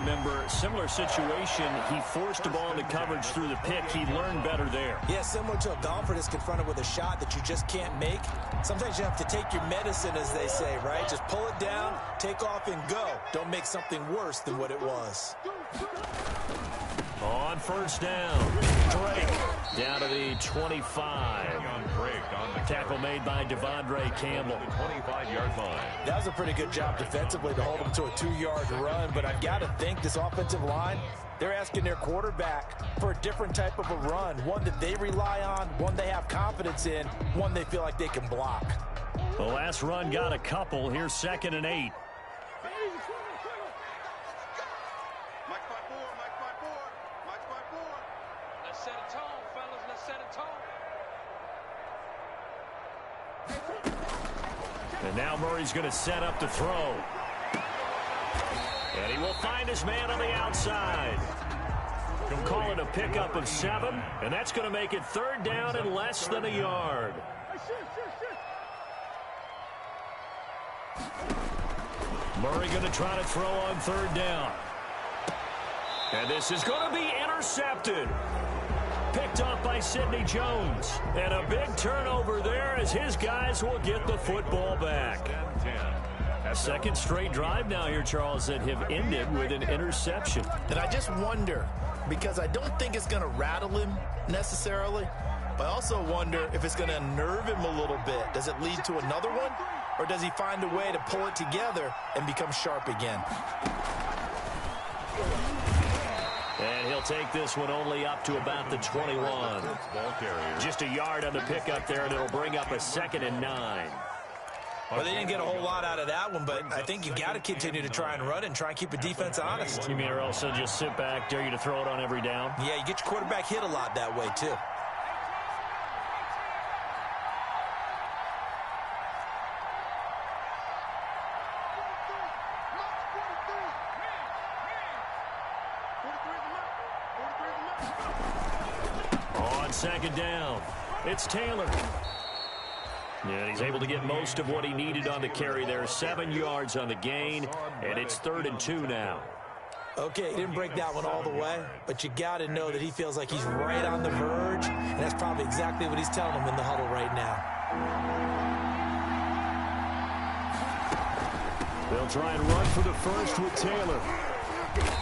remember, similar situation. He forced the ball into coverage through the pick. He learned better there. Yeah, similar to a golfer that's confronted with a shot that you just can't make. Sometimes you have to take your medicine, as they say, right? Just pull it down, take off, and go. Don't make something worse than what it was. On first down, Drake down to the 25. Tackle made by Devondre Campbell. 25-yard line. That was a pretty good job defensively to hold him to a 2-yard run, but I've got to think this offensive line, they're asking their quarterback for a different type of a run, one that they rely on, one they have confidence in, one they feel like they can block. The last run got a couple. Here's 2nd and 8. And now Murray's going to set up to throw. And he will find his man on the outside. He'll call it a pickup of 7, and that's going to make it 3rd down and less than a yard. Murray going to try to throw on 3rd down. And this is going to be intercepted. Picked off by Sidney Jones. And a big turnover there as his guys will get the football back. A second straight drive now here, Charles, that have ended with an interception. And I just wonder, because I don't think it's going to rattle him necessarily, but I also wonder if it's going to unnerve him a little bit. Does it lead to another one? Or does he find a way to pull it together and become sharp again? And he'll take this one only up to about the 21. Just a yard on the pickup there, and it'll bring up a 2nd and 9. Well, they didn't get a whole lot out of that one, but I think you got to continue to try and run and try and keep the defense honest. You mean or else they'll just sit back, dare you to throw it on every down? Yeah, you get your quarterback hit a lot that way, too. On 2nd down, it's Taylor. And he's able to get most of what he needed on the carry there. 7 yards on the gain, and it's 3rd and 2 now. Okay, he didn't break that one all the way, but you got to know that he feels like he's right on the verge, and that's probably exactly what he's telling him in the huddle right now. They'll try and run for the first with Taylor.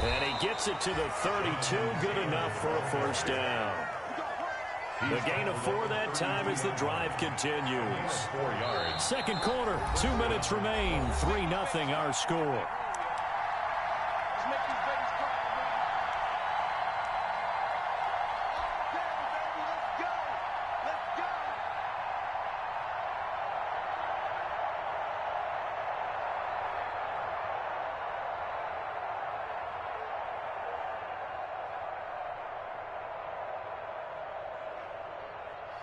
And he gets it to the 32, good enough for a 1st down. The gain of 4 that time as the drive continues. 4 yards. Second quarter, 2 minutes remain. 3-0 our score.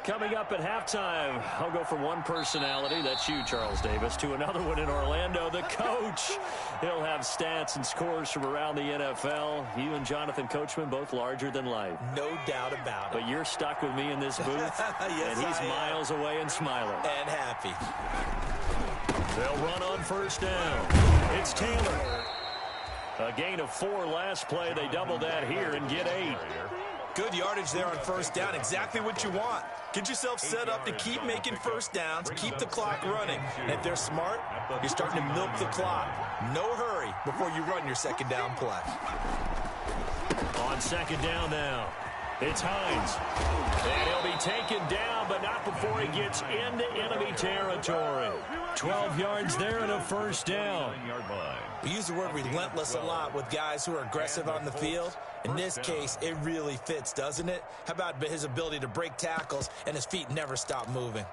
Coming up at halftime, I'll go from one personality, that's you, Charles Davis, to another one in Orlando, the coach. He'll have stats and scores from around the NFL. You and Jonathan Coachman, both larger than life. No doubt about it. But you're stuck with me in this booth, yes, and he's miles away and smiling. And happy. They'll run on 1st down. It's Taylor. A gain of 4 last play. They double that here and get 8. Good yardage there on 1st down. Exactly what you want. Get yourself set up to keep making 1st downs, keep the clock running. And if they're smart, you're starting to milk the clock. No hurry before you run your 2nd down play. On 2nd down now, it's Hines. And he'll be taken down, but not before he gets into enemy territory. 12 yards there and a 1st down. We use the word relentless a lot with guys who are aggressive on the field. In this case, it really fits, doesn't it? How about his ability to break tackles and his feet never stop moving?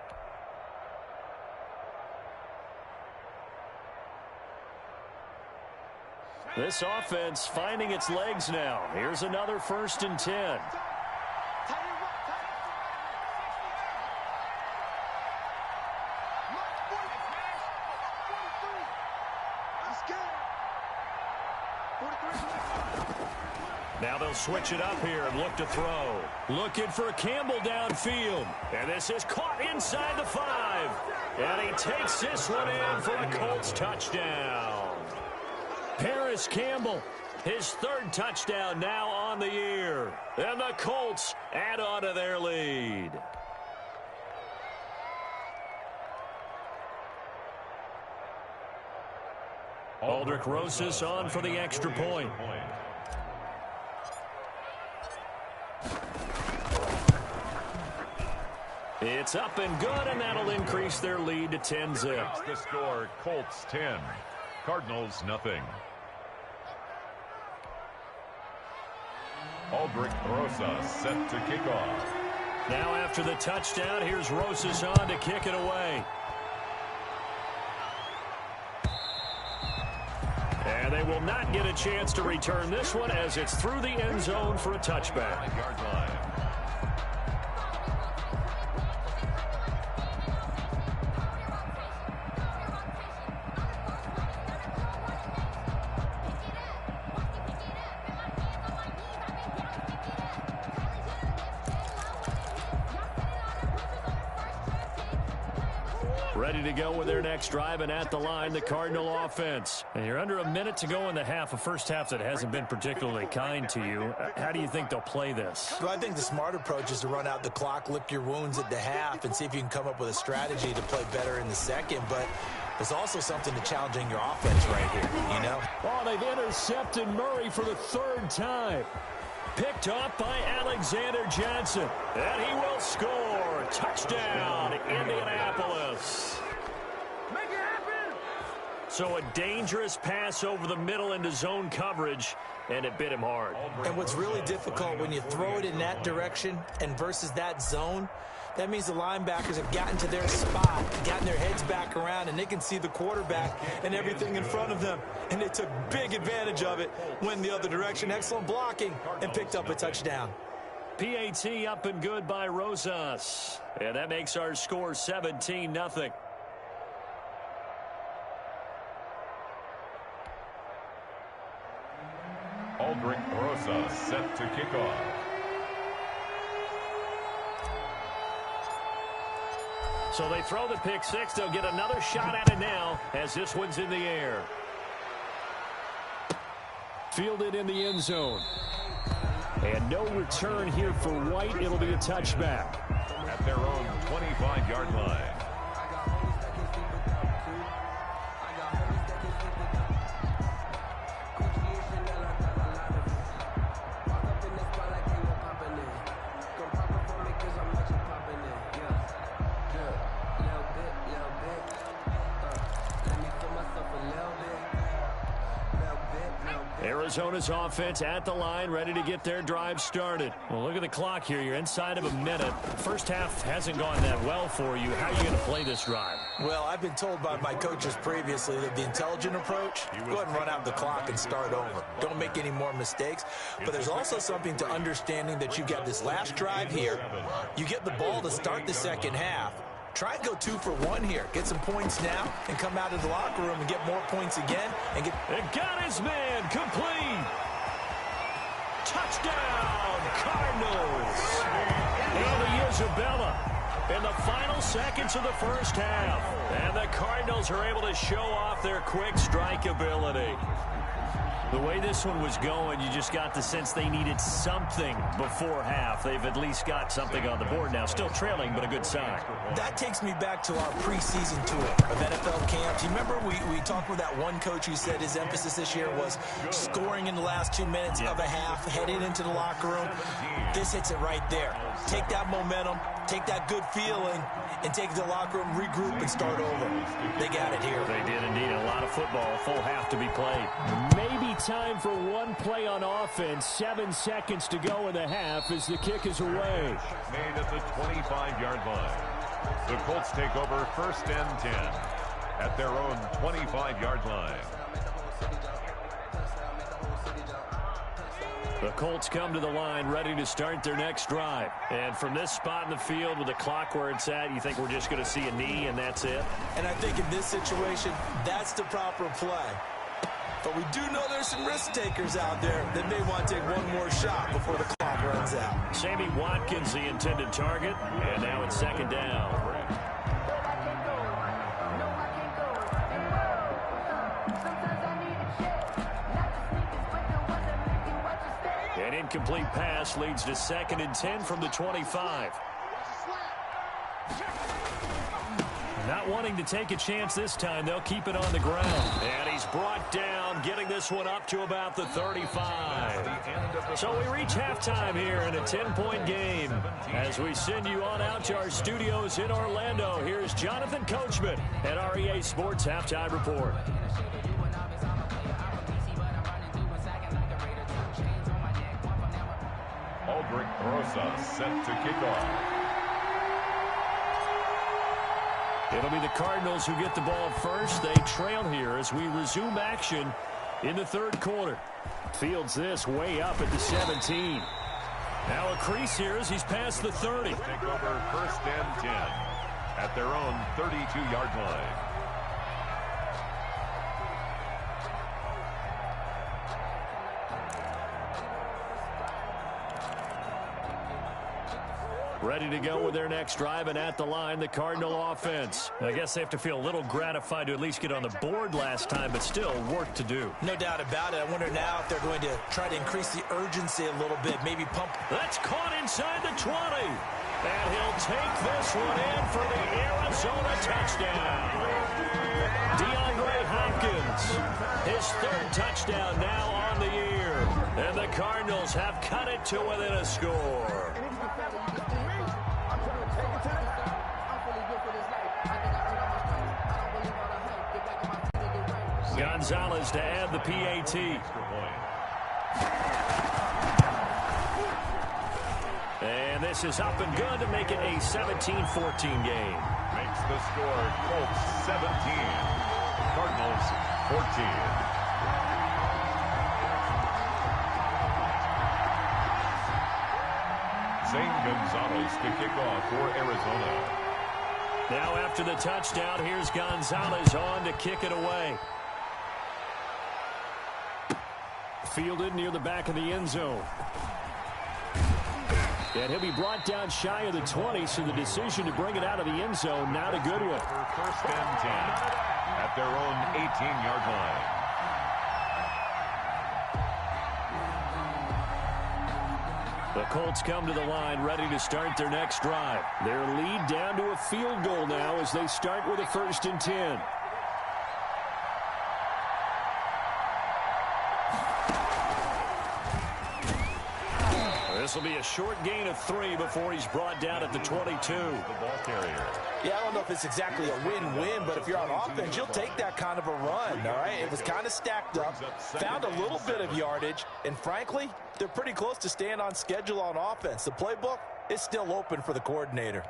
This offense finding its legs now. Here's another 1st and 10. Now they'll switch it up here and look to throw. Looking for Campbell downfield. And this is caught inside the 5. And he takes this one in for a Colts touchdown. Paris Campbell His third touchdown now on the year. And the Colts add on to their lead. Aldrich Rosas on for the extra point. It's up and good, and that'll increase their lead to 10-zip. The score, Colts 10, Cardinals nothing. Aldrich Rosas set to kick off. Now after the touchdown, here's Rosas on to kick it away. And they will not get a chance to return this one as it's through the end zone for a touchback. 5-yard line. Ready to go with their next drive, and at the line, the Cardinal offense. And you're under a minute to go in the half, a first half that hasn't been particularly kind to you. How do you think they'll play this? Well, I think the smart approach is to run out the clock, lick your wounds at the half, and see if you can come up with a strategy to play better in the second. But there's also something to challenging your offense right here, you know? Oh, they've intercepted Murray for the third time. Picked up by Alexander Johnson. And he will score. Touchdown, Indianapolis. Make it happen. So a dangerous pass over the middle into zone coverage, and it bit him hard. And what's really difficult when you throw it in that direction and versus that zone, that means the linebackers have gotten to their spot, gotten their heads back around, and they can see the quarterback and everything in front of them. And they took big advantage of it, went the other direction. Excellent blocking, and picked up a touchdown. PAT up and good by Rosas. And that makes our score 17-0. Aldrich Rosas set to kick off. So they throw the pick six. They'll get another shot at it now as this one's in the air. Fielded in the end zone. And no return here for White. It'll be a touchback. At their own 25-yard line. Arizona's offense at the line, ready to get their drive started. Well, look at the clock here. You're inside of a minute. First half hasn't gone that well for you. How are you going to play this drive? Well, I've been told by my coaches previously that the intelligent approach, go ahead and run out the clock and start over. Don't make any more mistakes. But there's also something to understanding that you've got this last drive here. You get the ball to start the second half. Try and go 2 for 1 here. Get some points now and come out of the locker room and get more points again. And got his man complete. Touchdown, Cardinals. And Isabella in the final seconds of the first half. And the Cardinals are able to show off their quick strike ability. The way this one was going, you just got the sense they needed something before half. They've at least got something on the board now. Still trailing, but a good sign. That takes me back to our preseason tour of NFL camps. You remember we talked with that one coach who said his emphasis this year was scoring in the last 2 minutes of a half, heading into the locker room. This hits it right there. Take that momentum, take that good feeling, and take it to the locker room, regroup, and start over. They got it here. They did indeed. A lot of football, a full half to be played. Maybe time for one play on offense. 7 seconds to go in the half as the kick is away. Made at the 25-yard line. The Colts take over 1st and 10 at their own 25-yard line. The Colts come to the line ready to start their next drive. And from this spot in the field with the clock where it's at, you think we're just going to see a knee and that's it? And I think in this situation, that's the proper play. But we do know there's some risk takers out there that may want to take one more shot before the clock runs out. Sammy Watkins, the intended target, and now it's 2nd down. An incomplete pass leads to 2nd and 10 from the 25. Not wanting to take a chance this time, they'll keep it on the ground. And he's brought down, getting this one up to about the 35. So we reach halftime here in a 10-point game. As we send you on out to our studios in Orlando, here's Jonathan Coachman at REA Sports Halftime Report. Aldrich Rosa set to kick off. It'll be the Cardinals who get the ball first. They trail here as we resume action in the 3rd quarter. Fields this way up at the 17. Now a crease here as he's past the 30. Take over 1st and 10 at their own 32-yard line. Ready to go with their next drive, and at the line, the Cardinal offense. I guess they have to feel a little gratified to at least get on the board last time, but still work to do. No doubt about it. I wonder now if they're going to try to increase the urgency a little bit, maybe pump. That's caught inside the 20. And he'll take this one in for the Arizona touchdown. DeAndre Hopkins, his 3rd touchdown now on the year. And the Cardinals have cut it to within a score. Gonzalez to add the PAT. And this is up and good to make it a 17-14 game. Makes the score Colts 17, Cardinals 14. Zane Gonzalez to kick off for Arizona. Now after the touchdown, here's Gonzalez on to kick it away. Fielded near the back of the end zone. And he'll be brought down shy of the 20, so the decision to bring it out of the end zone, now to Goodwin. 1st and 10 at their own 18-yard line. The Colts come to the line, ready to start their next drive. Their lead down to a field goal now as they start with a 1st and 10. This will be a short gain of 3 before he's brought down at the 22. The ball carrier. Yeah, I don't know if it's exactly a win-win, but if you're on offense, you'll take that kind of a run, all right? It was kind of stacked up, found a little bit of yardage, and frankly, they're pretty close to staying on schedule on offense. The playbook is still open for the coordinator.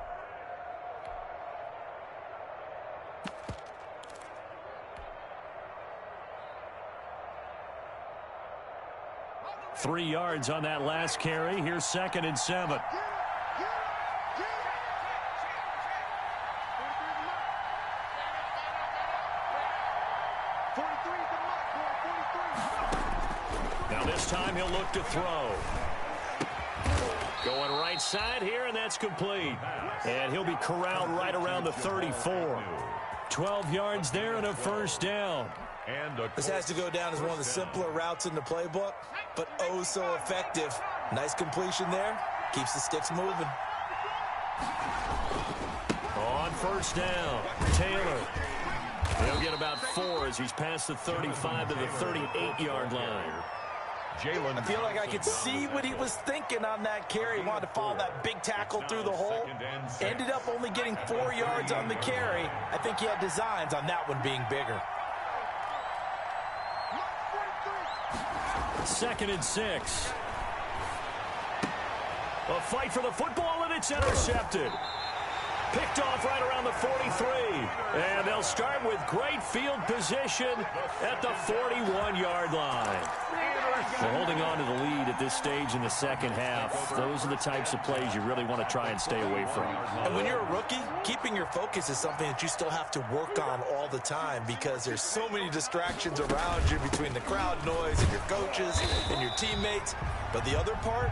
Three yards on that last carry. Here's 2nd and 7. Now this time he'll look to throw. Going right side here, and that's complete. And he'll be corralled right around the 34. 12 yards there and a 1st down. This has to go down as one of the simpler routes in the playbook, but oh so effective. Nice completion there. Keeps the sticks moving. On 1st down, Taylor. He'll get about 4 as he's past the 35 to the 38-yard line. I feel like I could see what he was thinking on that carry. He wanted to follow that big tackle through the hole. Ended up only getting 4 yards on the carry. I think he had designs on that one being bigger. 2nd and 6. A fight for the football, and it's intercepted. Picked off right around the 43. And they'll start with great field position at the 41-yard line. We're holding on to the lead at this stage in the second half. Those are the types of plays you really want to try and stay away from. And when you're a rookie, keeping your focus is something that you still have to work on all the time because there's so many distractions around you between the crowd noise and your coaches and your teammates. But the other part,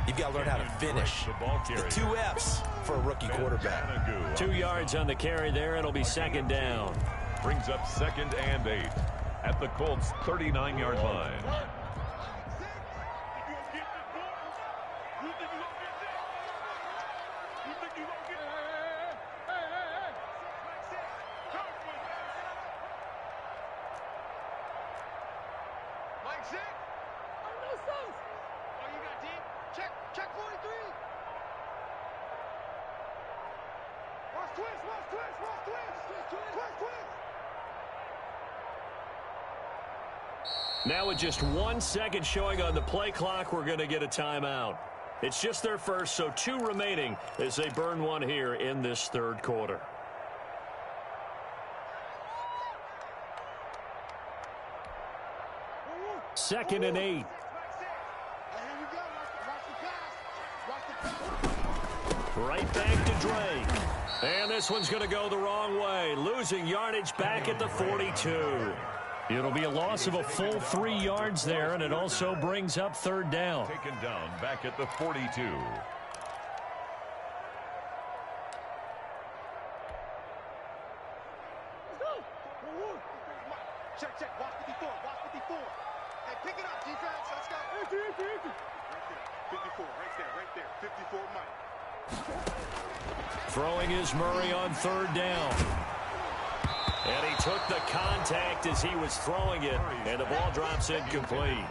you've got to learn how to finish. The 2 F's for a rookie quarterback. 2 yards on the carry there. It'll be 2nd down. Brings up 2nd and 8 at the Colts' 39-yard line. Now with just 1 second showing on the play clock, we're going to get a timeout. It's just their first, so 2 remaining as they burn one here in this third quarter. Second and 8. Right back to Drake. And this one's going to go the wrong way, losing yardage back at the 42. It'll be a loss of a full 3 yards there, and it also brings up third down. Taken down back at the 42. Check. Watch 54. Hey, pick it up, defense. Let's go. 54, right there. 54, Mike. Throwing is Murray on third down. And he took the contact as he was throwing it, and the ball drops incomplete.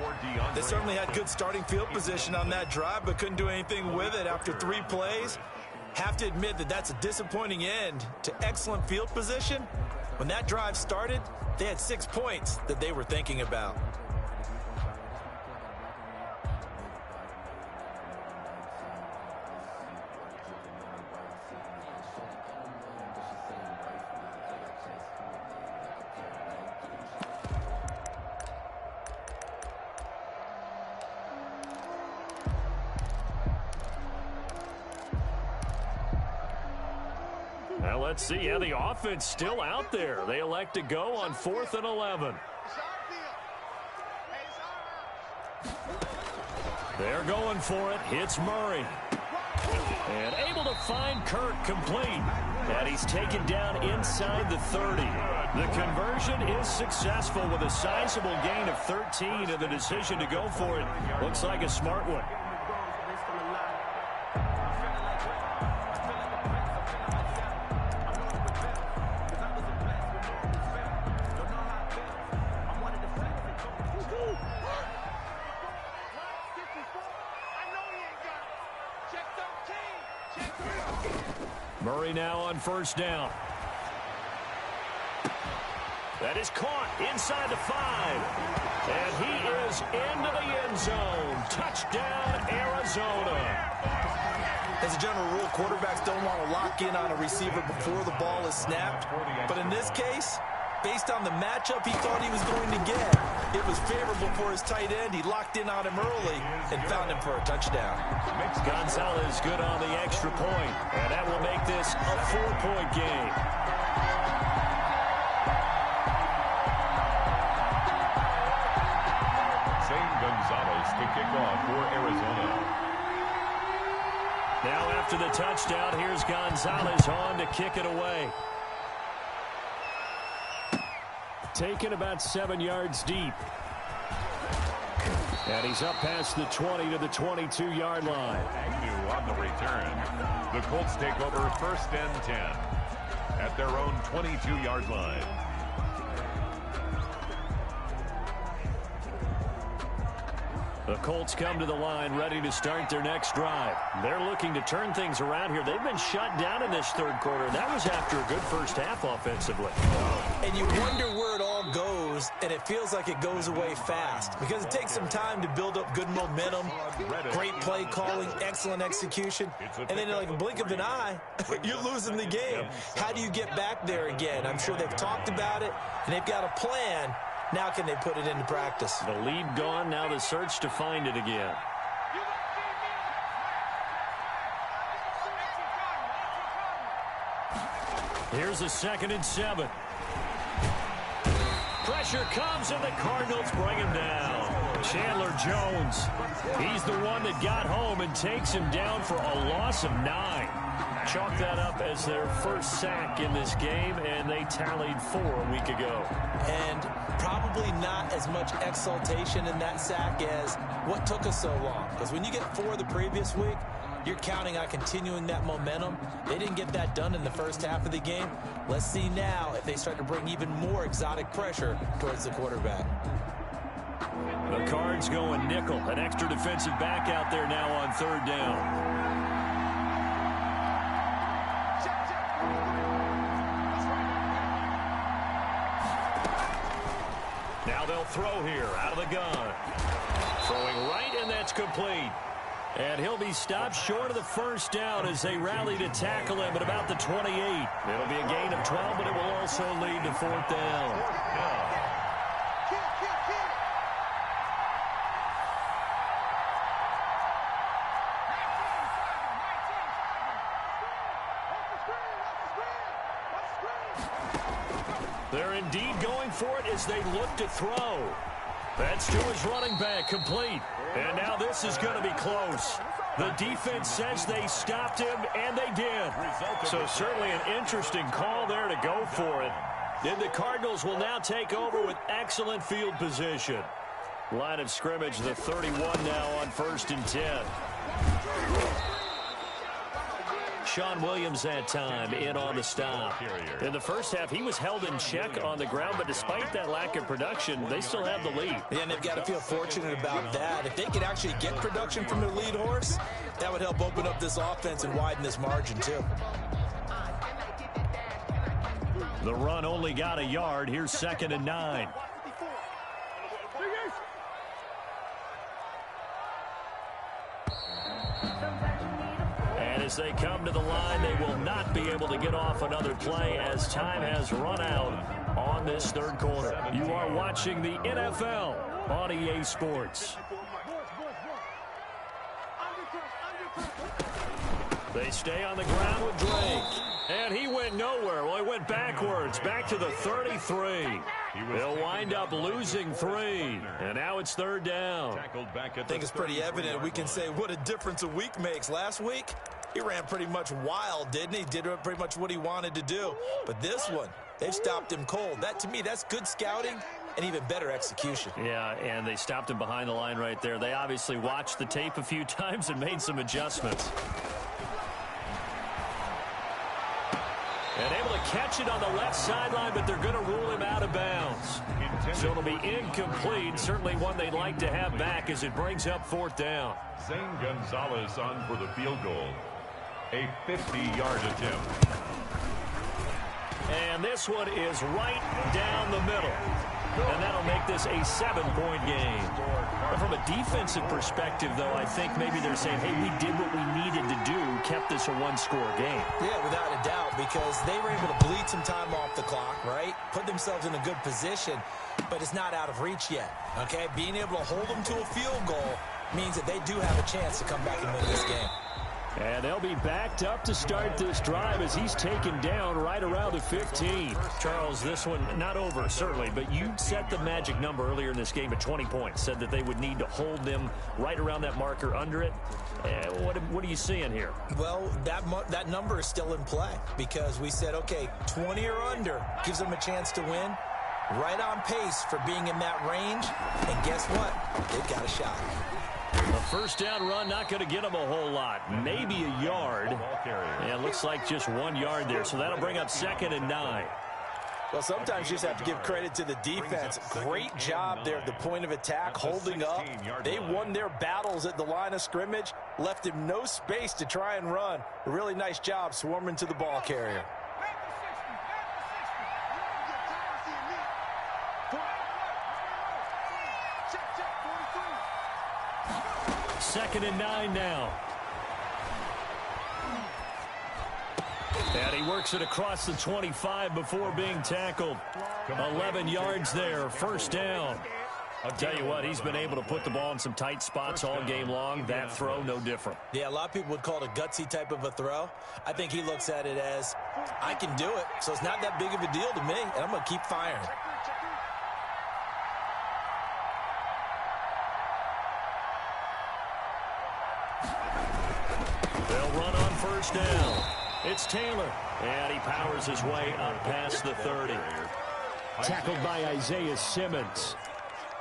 They certainly had good starting field position on that drive, but couldn't do anything with it after 3 plays. Have to admit that that's a disappointing end to excellent field position. When that drive started, they had 6 points that they were thinking about. Well, let's see. Yeah, the offense still out there. They elect to go on 4th and 11. They're going for it. Hits Murray. And able to find Kirk complete. And he's taken down inside the 30. The conversion is successful with a sizable gain of 13, and the decision to go for it looks like a smart one. Murray now on first down. That is caught inside the 5. And he is into the end zone. Touchdown, Arizona. As a general rule, quarterbacks don't want to lock in on a receiver before the ball is snapped. But in this case, based on the matchup he thought he was going to get, it was favorable for his tight end. He locked in on him early and found him for a touchdown. Gonzalez good on the extra point, and that will make this a 4-point game. Zane Gonzalez to kick off for Arizona. Now after the touchdown, here's Gonzalez on to kick it away. Taken about 7 yards deep. And he's up past the 20 to the 22-yard line. Agnew on the return. The Colts take over 1st and 10 at their own 22-yard line. The Colts come to the line ready to start their next drive. They're looking to turn things around here. They've been shut down in this third quarter, and that was after a good first half offensively. And you wonder where it all goes, and it feels like it goes away fast because it takes some time to build up good momentum, great play calling, excellent execution, and then like a blink of an eye, you're losing the game. How do you get back there again? I'm sure they've talked about it, and they've got a plan. Now can they put it into practice? The lead gone, now the search to find it again. Here's a 2nd and 7. Pressure comes, and the Cardinals bring him down. Chandler Jones, he's the one that got home and takes him down for a loss of 9. Chalk that up as their first sack in this game, and they tallied 4 a week ago. And probably not as much exultation in that sack as what took us so long. Because when you get 4 the previous week, you're counting on continuing that momentum. They didn't get that done in the first half of the game. Let's see now if they start to bring even more exotic pressure towards the quarterback. The Cards going nickel. An extra defensive back out there now on third down. Now they'll throw here out of the gun. Throwing right, and that's complete. And he'll be stopped short of the first down as they rally to tackle him at about the 28. It'll be a gain of 12, but it will also lead to fourth down. They're indeed going for it as they look to throw. That's to his running back, complete. And now this is going to be close. The defense says they stopped him, and they did. So certainly an interesting call there to go for it. And the Cardinals will now take over with excellent field position. Line of scrimmage, the 31 now on 1st and 10. Sean Williams that time in on the stop. In the first half, he was held in check on the ground, but despite that lack of production, they still have the lead. Yeah, and they've got to feel fortunate about that. If they could actually get production from their lead horse, that would help open up this offense and widen this margin too. The run only got a yard. Here's 2nd and 9. As they come to the line, they will not be able to get off another play as time has run out on this third quarter. You are watching the NFL on EA Sports. They stay on the ground with Drake. And he went nowhere. Well, he went backwards, back to the 33. They'll wind up losing 3. And now it's 3rd down. I think it's pretty evident. We can say what a difference a week makes. Last week, he ran pretty much wild, didn't he? Did pretty much what he wanted to do. But this one, they've stopped him cold. That, to me, that's good scouting and even better execution. Yeah, and they stopped him behind the line right there. They obviously watched the tape a few times and made some adjustments. And able to catch it on the left sideline, but they're going to rule him out of bounds. So it'll be incomplete. Certainly one they'd like to have back as it brings up 4th down. Zane Gonzalez on for the field goal. A 50-yard attempt. And this one is right down the middle. And that'll make this a 7-point game. But from a defensive perspective, though, I think maybe they're saying, hey, we did what we needed to do, kept this a 1-score game. Yeah, without a doubt, because they were able to bleed some time off the clock, right? Put themselves in a good position, but it's not out of reach yet, okay? Being able to hold them to a field goal means that they do have a chance to come back and win this game. And they'll be backed up to start this drive as he's taken down right around the 15. Charles, this one not over, certainly, but you set the magic number earlier in this game at 20 points. Said that they would need to hold them right around that marker under it. What are you seeing here? Well, that number is still in play because we said, okay, 20 or under gives them a chance to win. Right on pace for being in that range. And guess what? They've got a shot. A 1st down run, not going to get them a whole lot. Maybe a yard. And it looks like just 1 yard there. So that'll bring up 2nd and 9. Well, sometimes you just have to give credit to the defense. Great job there at the point of attack, holding up. They won their battles at the line of scrimmage, left him no space to try and run. A really nice job swarming to the ball carrier. Second and 9 now. And he works it across the 25 before being tackled. 11 yards there, 1st down. I'll tell you what, he's been able to put the ball in some tight spots all game long. That throw, no different. Yeah, a lot of people would call it a gutsy type of a throw. I think he looks at it as, I can do it, so it's not that big of a deal to me, and I'm going to keep firing. They'll run on 1st down. It's Taylor, and he powers his way up past the 30. Tackled by Isaiah Simmons.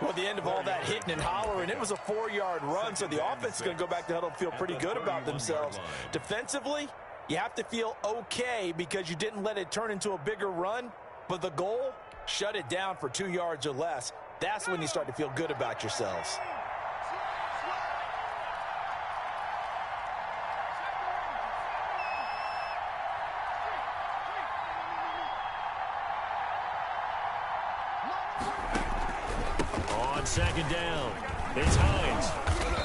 Well, at the end of all that hitting and hollering, it was a 4-yard run, so the offense is going to go back to huddle and feel pretty good about themselves. Defensively, you have to feel okay because you didn't let it turn into a bigger run, but the goal, shut it down for 2 yards or less. That's when you start to feel good about yourselves. On second down, it's Hines.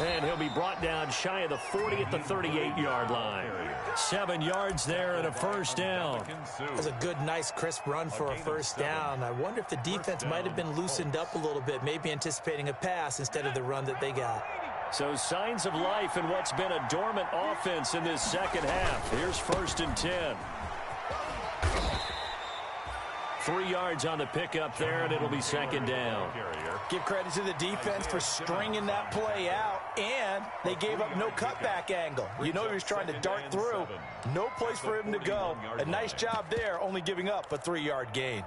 And he'll be brought down shy of the 40 at the 38-yard line. 7 yards there and a first down. That was a good, nice, crisp run for a first down. I wonder if the defense might have been loosened up a little bit, maybe anticipating a pass instead of the run that they got. So signs of life in what's been a dormant offense in this second half. Here's 1st and 10. 3 yards on the pickup there, and it'll be second down. Give credit to the defense for stringing that play out, and they gave up no cutback angle. You know he was trying to dart through. No place for him to go. A nice job there, only giving up a 3-yard gain.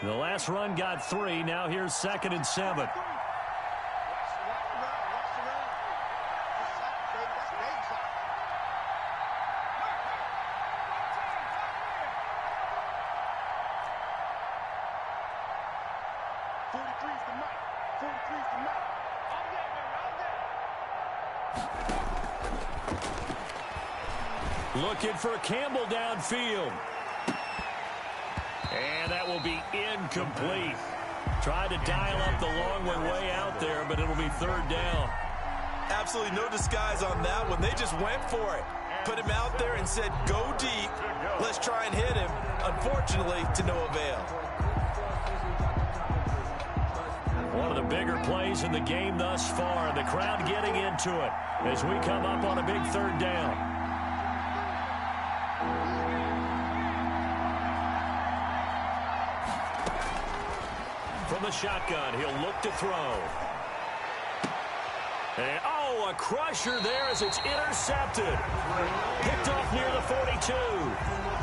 The last run got 3. Now here's 2nd and 7. Looking for Campbell downfield. And that will be incomplete. Tried to dial up the long way out there, but it'll be 3rd down. Absolutely no disguise on that one. They just went for it. Put him out there and said, go deep. Let's try and hit him. Unfortunately, to no avail. One of the bigger plays in the game thus far. The crowd getting into it as we come up on a big 3rd down. From the shotgun, he'll look to throw. And, a crusher there as it's intercepted. Picked off near the 42.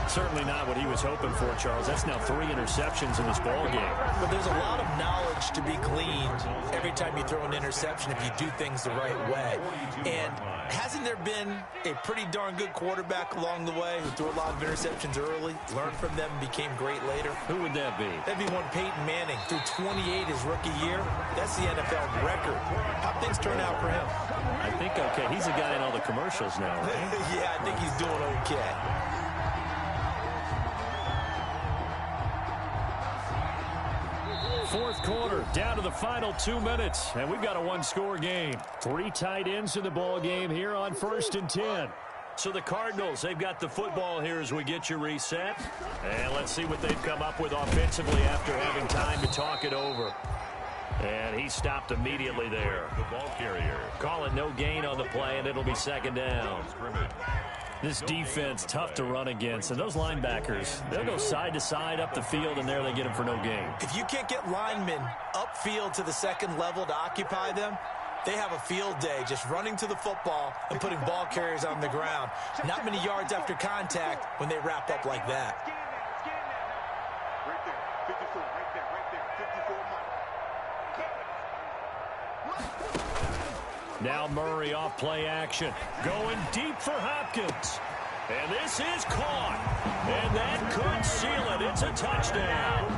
Certainly not what he was hoping for, Charles. That's now 3 interceptions in this ball game. But there's a lot of knowledge to be gleaned every time you throw an interception if you do things the right way. And hasn't there been a pretty darn good quarterback along the way who threw a lot of interceptions early, learned from them, became great later? Who would that be? That'd be one Peyton Manning. Threw 28 his rookie year. That's the NFL record. How'd things turn out for him? I think okay. He's the guy in all the commercials now, right? Yeah, I think he's doing okay. Fourth quarter, down to the final 2 minutes, and we've got a 1-score game. 3 tight ends in the ball game here on 1st and 10. So the Cardinals, they've got the football here as we get you reset. And let's see what they've come up with offensively after having time to talk it over. And he stopped immediately there. The ball carrier. Call it no gain on the play, and it'll be 2nd down. This defense, tough to run against. And those linebackers, they'll go side to side up the field, and there they get them for no gain. If you can't get linemen upfield to the 2nd level to occupy them, they have a field day just running to the football and putting ball carriers on the ground. Not many yards after contact when they wrap up like that. Right there, 54, right there, 54 money. Now Murray off play action. Going deep for Hopkins. And this is caught. And that could seal it. It's a touchdown.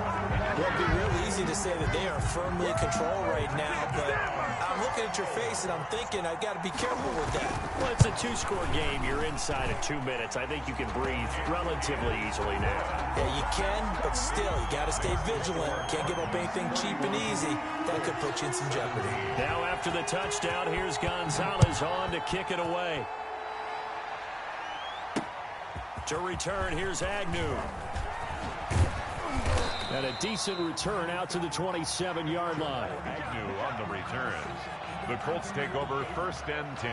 Well, it'd be real easy to say that they are firmly in control right now, but I'm looking at your face and I'm thinking I've got to be careful with that. Well, it's a 2-score game. You're inside of 2 minutes. I think you can breathe relatively easily now. Yeah, you can, but still, you got to stay vigilant. Can't give up anything cheap and easy. That could put you in some jeopardy. Now after the touchdown, here's Gonzalez on to kick it away. To return, here's Agnew. And a decent return out to the 27-yard line. Agnew on the return. The Colts take over 1st and 10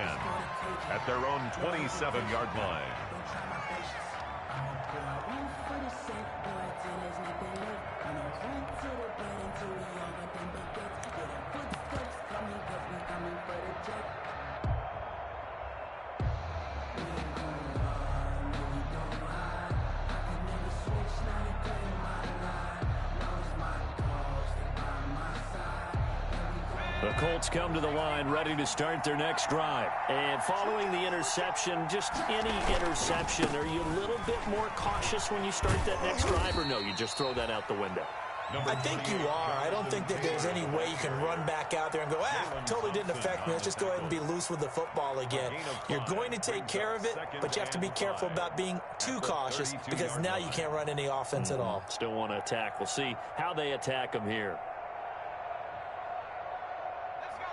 at their own 27-yard line. The Colts come to the line ready to start their next drive. And following the interception, just any interception, are you a little bit more cautious when you start that next drive, or no, you just throw that out the window? I think you are. I don't think that there's any way you can run back out there and go, totally didn't affect me. Let's just go ahead and be loose with the football again. You're going to take care of it, but you have to be careful about being too cautious because now you can't run any offense at all. Still want to attack. We'll see how they attack them here.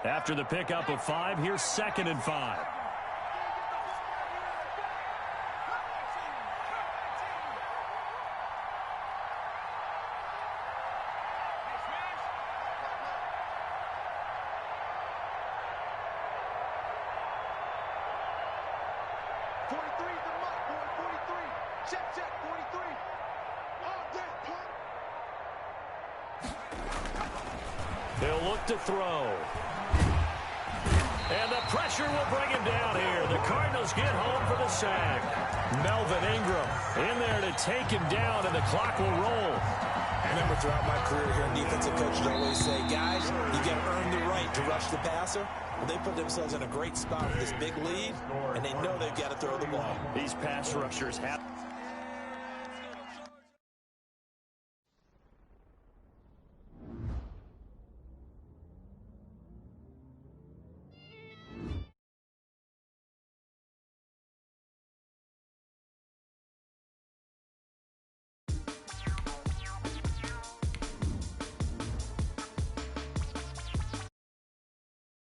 After the pickup of 5, here's 2nd and 5. They'll look to throw. And the pressure will bring him down here. The Cardinals get home for the sack. Melvin Ingram in there to take him down, and the clock will roll. I remember throughout my career here, defensive coaches always say, guys, you got to earn the right to rush the passer. Well, they put themselves in a great spot with this big lead, and they know they've got to throw the ball. These pass rushers have...